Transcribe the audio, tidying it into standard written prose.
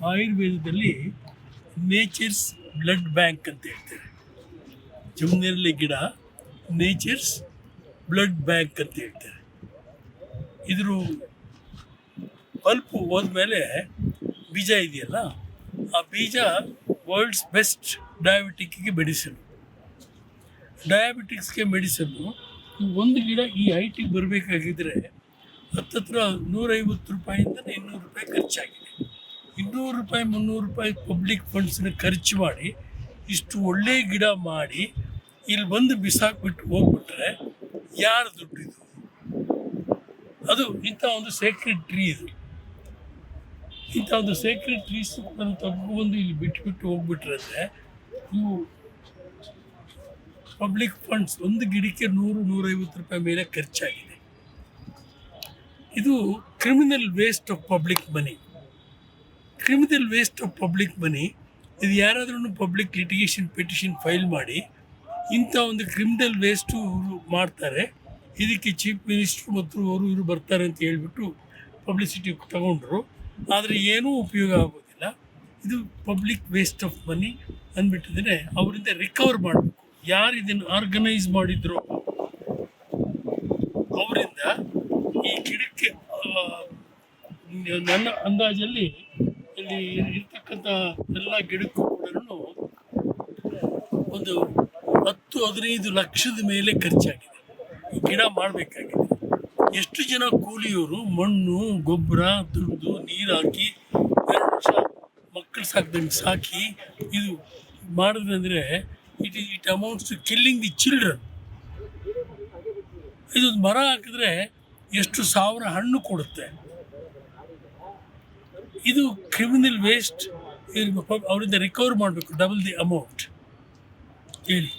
ಆಯುರ್ವೇದದಲ್ಲಿ nature's blood bank ಅಂತ ಹೇಳ್ತಾರೆ. ಜಮುನೇರಳೆ ಗಿಡ ನೇಚರ್ಸ್ ಬ್ಲಡ್ ಬ್ಯಾಂಕ್ ಅಂತ ಹೇಳ್ತಾರೆ. ಇದ್ರ ಪಲ್ಪು ಹೋದ್ಮೇಲೆ ಬೀಜ ಇದೆಯಲ್ಲ, ಆ ಬೀಜ ವರ್ಲ್ಡ್ಸ್ ಬೆಸ್ಟ್ ಡಯಾಬಿಟಿಕ್ಗೆ ಮೆಡಿಸಿನ್. ಡಯಾಬಿಟಿಕ್ಸ್ಗೆ ಮೆಡಿಸನ್ನು ಒಂದು ಗಿಡ ಈ ಹೈಟಿಗೆ ಬರಬೇಕಾಗಿದ್ದರೆ ಹತ್ತತ್ರ 150 ರೂಪಾಯಿಂದ 200 ರೂಪಾಯಿ ಖರ್ಚಾಗಿದೆ. 200 ರೂಪಾಯಿ 300 ರೂಪಾಯಿ ಪಬ್ಲಿಕ್ ಫಂಡ್ಸನ್ನ ಖರ್ಚು ಮಾಡಿ ಇಷ್ಟು ಒಳ್ಳೆಯ ಗಿಡ ಮಾಡಿ ಇಲ್ಲಿ ಬಂದು ಬಿಸಾಕ್ಬಿಟ್ಟು ಹೋಗ್ಬಿಟ್ರೆ ಯಾರು ದುಡ್ಡಿದು? ಅದು ಇಂಥ ಒಂದು ಸೇಕ್ರೆಡ್ ಟ್ರೀ. ಇದು ಇಂಥ ಒಂದು ಸೇಕ್ರೆಡ್ ಟ್ರೀಸ್ ನಾನು ತಗೊಂಡು ಇಲ್ಲಿ ಬಿಟ್ಬಿಟ್ಟು ಹೋಗ್ಬಿಟ್ರೆ ಅಂದರೆ ಇವು ಪಬ್ಲಿಕ್ ಫಂಡ್ಸ್ ಒಂದು ಗಿಡಕ್ಕೆ 100-150 ರೂಪಾಯಿ ಮೇಲೆ ಖರ್ಚಾಗಿದೆ. ಇದು criminal waste of public money. Criminal waste of public ಮನಿ. ಇದು ಯಾರಾದ್ರೂ ಪಬ್ಲಿಕ್ ಲಿಟಿಗೇಷನ್ ಪಿಟಿಷನ್ ಫೈಲ್ ಮಾಡಿ ಇಂಥ ಒಂದು ಕ್ರಿಮಿನಲ್ ವೇಸ್ಟು ಮಾಡ್ತಾರೆ, ಇದಕ್ಕೆ ಚೀಫ್ ಮಿನಿಸ್ಟ್ರು ಮತ್ತು ಇವರು ಬರ್ತಾರೆ ಅಂತ ಹೇಳ್ಬಿಟ್ಟು ಪಬ್ಲಿಸಿಟಿ ತಗೊಂಡ್ರು. ಆದರೆ ಏನೂ ಉಪಯೋಗ ಆಗೋದಿಲ್ಲ. ಇದು ಪಬ್ಲಿಕ್ ವೇಸ್ಟ್ ಆಫ್ ಮನಿ ಅಂದ್ಬಿಟ್ಟಿದ್ರೆ ಅವರಿಂದ ರಿಕವರ್ ಮಾಡಬೇಕು. ಯಾರು ಇದನ್ನು ಆರ್ಗನೈಸ್ ಮಾಡಿದ್ರು ಅವರಿಂದ ಈ ಗಿಡಕ್ಕೆ ನನ್ನ ಅಂದಾಜಲ್ಲಿ ಇಲ್ಲಿ ಇರ್ತಕ್ಕಂಥ ಎಲ್ಲ ಗಿಡಕ್ಕೂ ಕೂಡ ಒಂದು 10-15 ಲಕ್ಷದ ಮೇಲೆ ಖರ್ಚಾಗಿದೆ. ಈ ಗಿಡ ಮಾಡಬೇಕಾಗಿದೆ. ಎಷ್ಟು ಜನ ಕೂಲಿಯವರು ಮಣ್ಣು ಗೊಬ್ಬರ ದುಡ್ದು ನೀರು ಹಾಕಿ 2 ವರ್ಷ ಮಕ್ಕಳು ಸಾಕ್ದಂಗೆ ಸಾಕಿ ಇದು ಮಾಡಿದ್ರಂದರೆ it amounts to killing the children. ಇದೊಂದು ಮರ ಹಾಕಿದ್ರೆ ಎಷ್ಟು 1000 ಹಣ್ಣು ಕೊಡುತ್ತೆ. ಇದು ಕ್ರಿಮಿನಲ್ ವೇಸ್ಟ್. ಅವರಿಂದ ರಿಕವರ್ ಮಾಡಬೇಕು ಡಬಲ್ ದಿ ಅಮೌಂಟ್ ಹೇಳಿ.